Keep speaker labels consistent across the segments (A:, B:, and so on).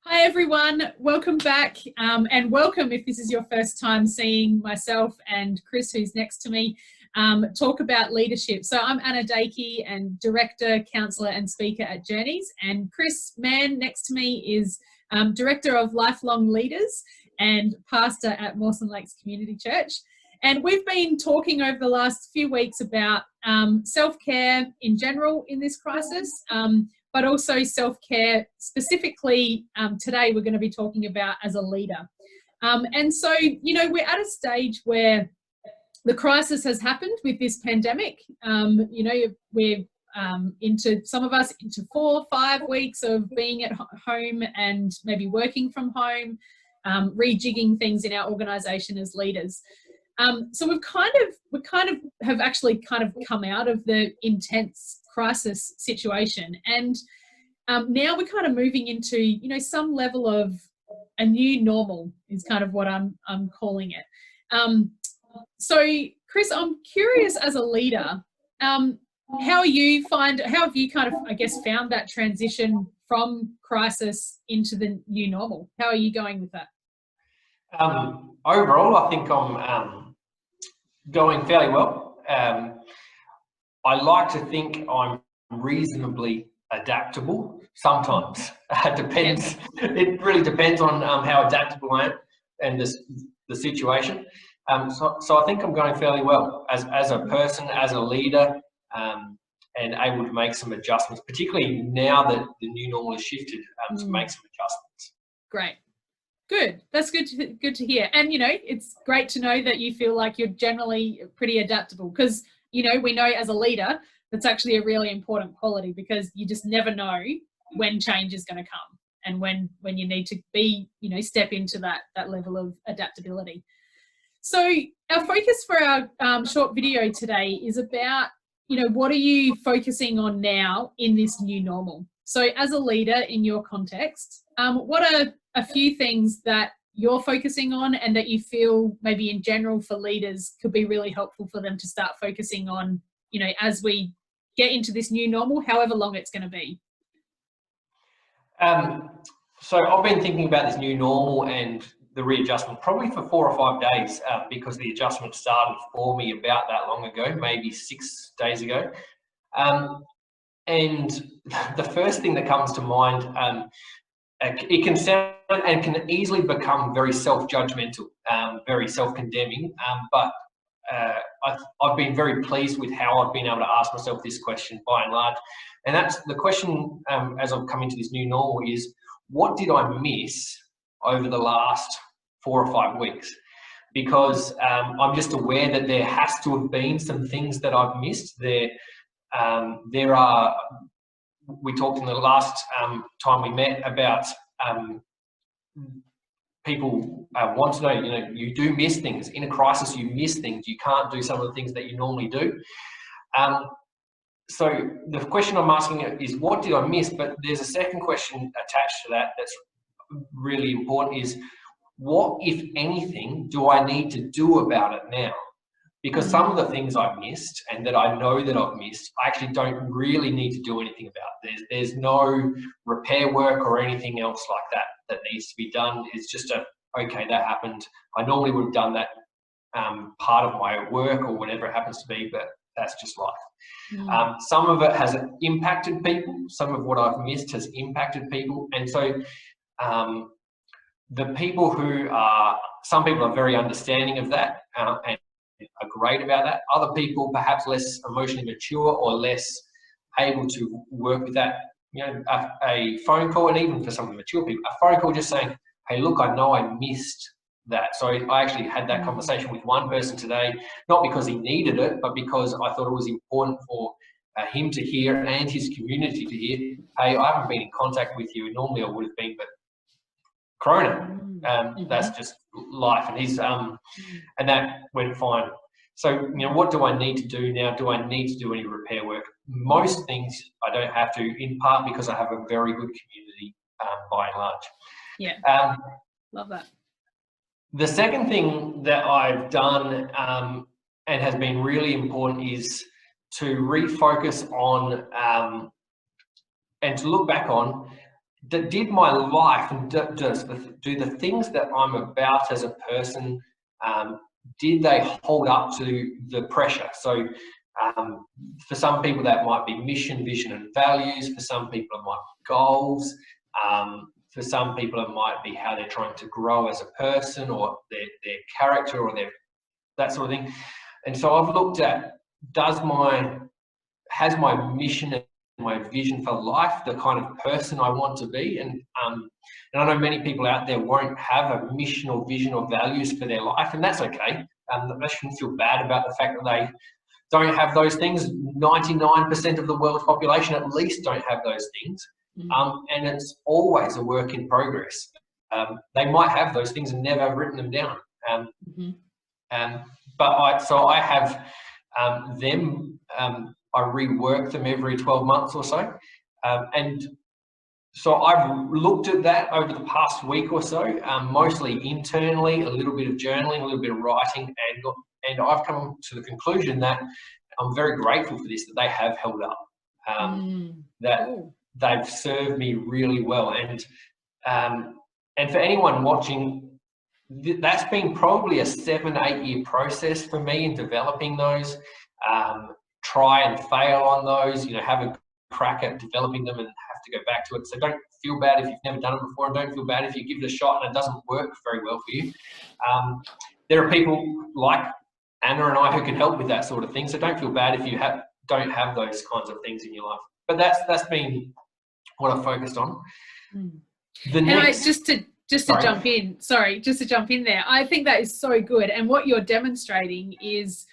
A: Hi everyone, welcome back and welcome if this is your first time seeing myself and Chris, who's next to me, talk about leadership. So I'm Anna Dakey and Director, Counsellor and Speaker at Journeys, and Chris Mann next to me is Director of Lifelong Leaders and Pastor at Mawson Lakes Community Church. And we've been talking over the last few weeks about self-care in general in this crisis, but also self-care specifically. Today we're going to be talking about as a leader. And so, you know, we're at a stage where the crisis has happened with this pandemic. You know, we're some of us into 4 or 5 weeks of being at home and maybe working from home, rejigging things in our organisation as leaders. So we kind of have actually come out of the intense crisis situation, and now we're kind of moving into, you know, some level of a new normal is kind of what I'm calling it. So Chris, I'm curious, as a leader, how have you kind of, I guess, found that transition from crisis into the new normal? How are you going with that?
B: Overall, I think I'm going fairly well. I like to think I'm reasonably adaptable. Sometimes it depends. It really depends on how adaptable I am and the situation. So I think I'm going fairly well as a person, as a leader, and able to make some adjustments, particularly now that the new normal has shifted, to make some adjustments.
A: Great. Good. That's good to hear. And, you know, it's great to know that you feel like you're generally pretty adaptable, because, you know, we know as a leader, that's actually a really important quality, because you just never know when change is going to come and when you need to be, you know, step into that level of adaptability. So our focus for our short video today is about, you know, what are you focusing on now in this new normal? So as a leader in your context, what are a few things that you're focusing on and that you feel maybe in general for leaders could be really helpful for them to start focusing on, you know, as we get into this new normal, however long it's going to be?
B: So I've been thinking about this new normal and the readjustment probably for 4 or 5 days, because the adjustment started for me about that long ago, maybe 6 days ago. And the first thing that comes to mind, it can sound and can easily become very self-judgmental, very self-condemning, but I've been very pleased with how I've been able to ask myself this question by and large. And that's the question, as I've come into this new normal, is what did I miss over the last 4 or 5 weeks? Because I'm just aware that there has to have been some things that I've missed. There are, we talked in the last time we met about people want to know, you know, you do miss things. In a crisis, you miss things. You can't do some of the things that you normally do. So the question I'm asking is, what did I miss? But there's a second question attached to that that's really important, is what, if anything, do I need to do about it now? Because some of the things I've missed and that I know that I've missed, I actually don't really need to do anything about. There's no repair work or anything else like that needs to be done. It's just okay, that happened. I normally would have done that part of my work or whatever it happens to be, but that's just life. Some of it has impacted people. Some of what I've missed has impacted people. And so the people who are, some people are very understanding of that and are great about that. Other people perhaps less emotionally mature or less able to work with that. You know, a phone call, and even for some of the mature people, a phone call just saying, hey, look, I know I missed that. So I actually had that conversation with one person today, not because he needed it, but because I thought it was important for him to hear and his community to hear, hey, I haven't been in contact with you. Normally I would have been, but Corona, that's just life. And he's, and that went fine. So, you know, what do I need to do now? Do I need to do any repair work? Most things I don't have to, in part because I have a very good community by and large.
A: Yeah, love that.
B: The second thing that I've done and has been really important is to refocus on and to look back on, did my life and do the things that I'm about as a person, did they hold up to the pressure? So for some people that might be mission, vision and values. For some people it might be goals. For some people it might be how they're trying to grow as a person, or their character, or that sort of thing. And so I've looked at, has my mission and my vision for life the kind of person I want to be? And I know many people out there won't have a mission or vision or values for their life, and that's okay. They shouldn't feel bad about the fact that they don't have those things. 99% of the world's population at least don't have those things. And it's always a work in progress. They might have those things and never have written them down. So I have them, I rework them every 12 months or so. And so I've looked at that over the past week or so, mostly internally, a little bit of journaling, a little bit of writing, and I've come to the conclusion that I'm very grateful for this, that they have held up, that they've served me really well. And for anyone watching, that's been probably a 7-8 year process for me in developing those. Try and fail on those, have a crack at developing them and have to go back to it. So don't feel bad if you've never done it before, and don't feel bad if you give it a shot and it doesn't work very well for you. There are people like Anna and I who can help with that sort of thing. So don't feel bad if you don't have those kinds of things in your life. But that's been what I've focused on.
A: Just to jump in there, I think that is so good. And what you're demonstrating is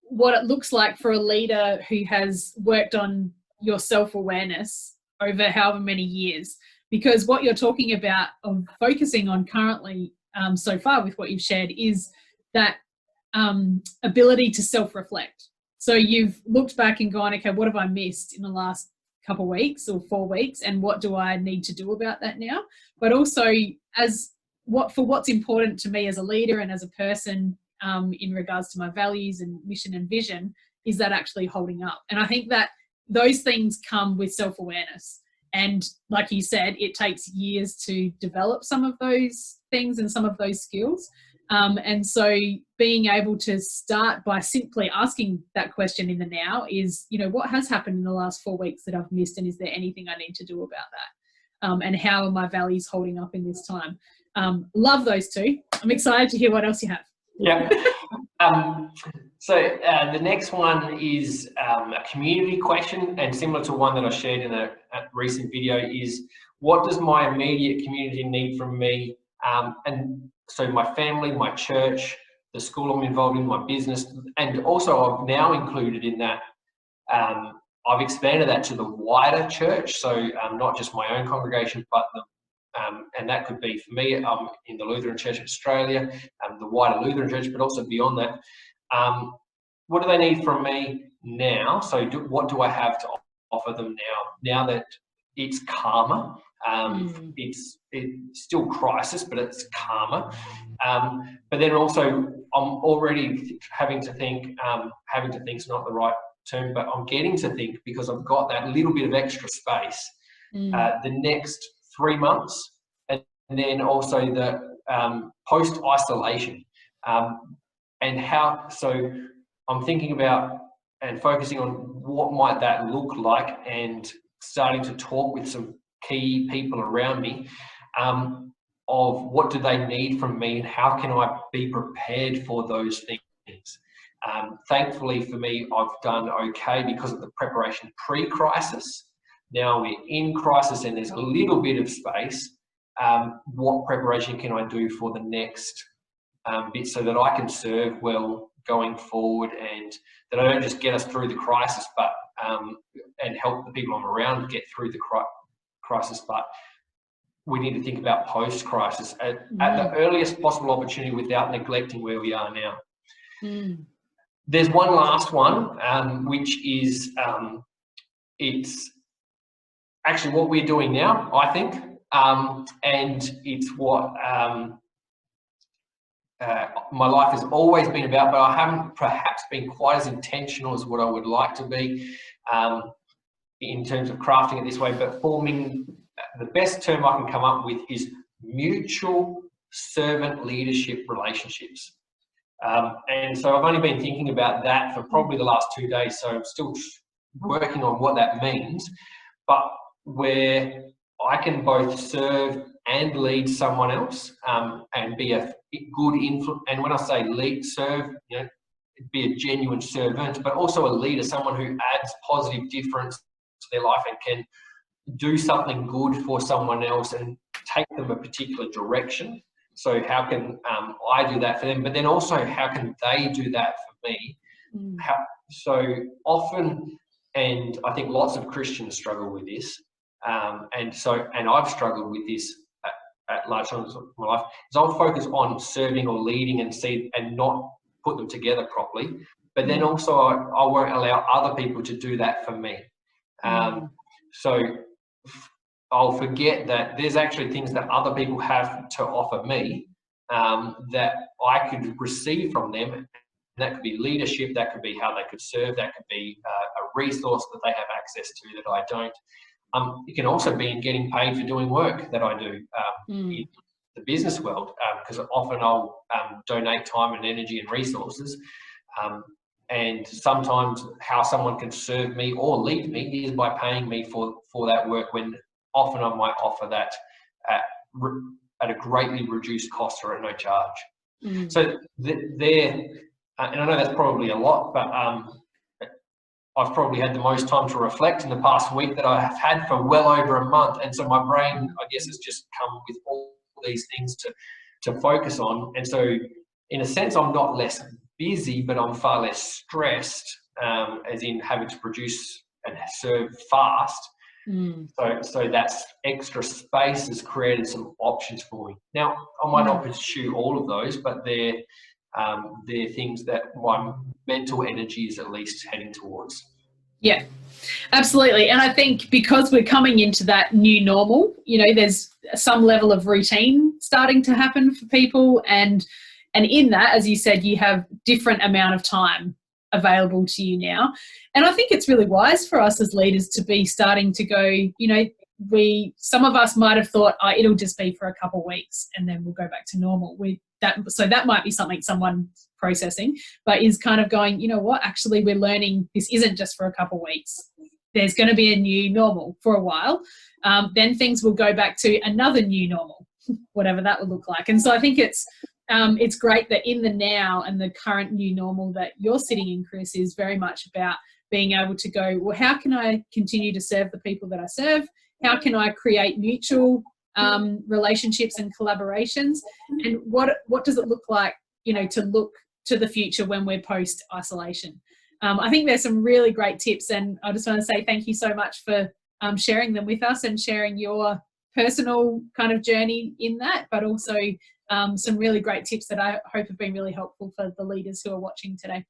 A: what it looks like for a leader who has worked on your self-awareness over however many years. Because what you're talking about of focusing on currently so far with what you've shared is that ability to self-reflect. So you've looked back and gone, okay, what have I missed in the last couple of weeks or 4 weeks, and what do I need to do about that now? But also what's important to me as a leader and as a person in regards to my values and mission and vision, is that actually holding up? And I think that those things come with self-awareness. And like you said, it takes years to develop some of those things and some of those skills. And so being able to start by simply asking that question in the now is, what has happened in the last 4 weeks that I've missed, and is there anything I need to do about that? And how are my values holding up in this time? Love those two. I'm excited to hear what else you have.
B: Yeah. So the next one is a community question, and similar to one that I shared in a recent video, is what does my immediate community need from me? And so my family, my church, the school I'm involved in, my business, and also I've now included in that, I've expanded that to the wider church. So not just my own congregation, but and that could be, for me, in the Lutheran Church of Australia, the wider Lutheran Church, but also beyond that. What do they need from me now? So what do I have to offer them now that it's calmer? It's still crisis, but it's calmer. But then also I'm already having to think is not the right term, but I'm getting to think, because I've got that little bit of extra space, the next 3 months, and then also the post-isolation, and how. So I'm thinking about and focusing on what might that look like, and starting to talk with some key people around me of what do they need from me, and how can I be prepared for those things. Thankfully for me, I've done okay because of the preparation pre-crisis. Now we're in crisis and there's a little bit of space. What preparation can I do for the next bit, so that I can serve well going forward, and that I don't just get us through the crisis, but and help the people I'm around get through the crisis, but we need to think about post-crisis at the earliest possible opportunity, without neglecting where we are now. There's one last one, which is it's actually what we're doing now, I think, and it's what my life has always been about, but I haven't perhaps been quite as intentional as what I would like to be in terms of crafting it this way, but forming the best term I can come up with is mutual servant leadership relationships. And so I've only been thinking about that for probably the last 2 days, so I'm still working on what that means, but where I can both serve and lead someone else, and be a good influence. And when I say lead, serve, you know, be a genuine servant, but also a leader, someone who adds positive difference to their life and can do something good for someone else and take them a particular direction. So how can I do that for them? But then also, how can they do that for me? So often, and I think lots of Christians struggle with this, and I've struggled with this at large times of my life, is I'll focus on serving or leading and not put them together properly. But then also I won't allow other people to do that for me. So I'll forget that there's actually things that other people have to offer me, that I could receive from them. And that could be leadership, that could be how they could serve, that could be a resource that they have access to that I don't. It can also be in getting paid for doing work that I do in the business world, because often I'll donate time and energy and resources. And sometimes how someone can serve me or lead me is by paying me for that work, when often I might offer that at a greatly reduced cost or at no charge. So there, and I know that's probably a lot, but I've probably had the most time to reflect in the past week that I have had for well over a month. And so my brain, I guess, has just come with all these things to focus on. And so in a sense, I'm not less busy, but I'm far less stressed, as in having to produce and serve fast. So that's extra space has created some options for me. Now, I might not pursue all of those, but they're things that my mental energy is at least heading towards.
A: Yeah, absolutely. And I think because we're coming into that new normal, you know, there's some level of routine starting to happen for people. And in that, as you said, you have different amount of time available to you now. And I think it's really wise for us as leaders to be starting to go, you know, some of us might have thought, oh, it'll just be for a couple of weeks and then we'll go back to normal. So that might be something someone's processing, but is kind of going, you know what, actually we're learning this isn't just for a couple of weeks. There's going to be a new normal for a while. Then things will go back to another new normal, whatever that will look like. And so I think it's great that in the now and the current new normal that you're sitting in, Chris, is very much about being able to go, well, how can I continue to serve the people that I serve? How can I create mutual relationships and collaborations? And what does it look like, you know, to look to the future when we're post-isolation? I think there's some really great tips, and I just want to say thank you so much for sharing them with us and sharing your personal kind of journey in that, but also some really great tips that I hope have been really helpful for the leaders who are watching today.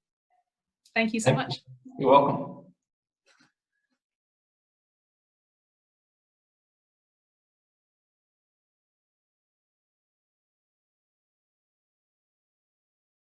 A: Thank you so much.
B: You're welcome.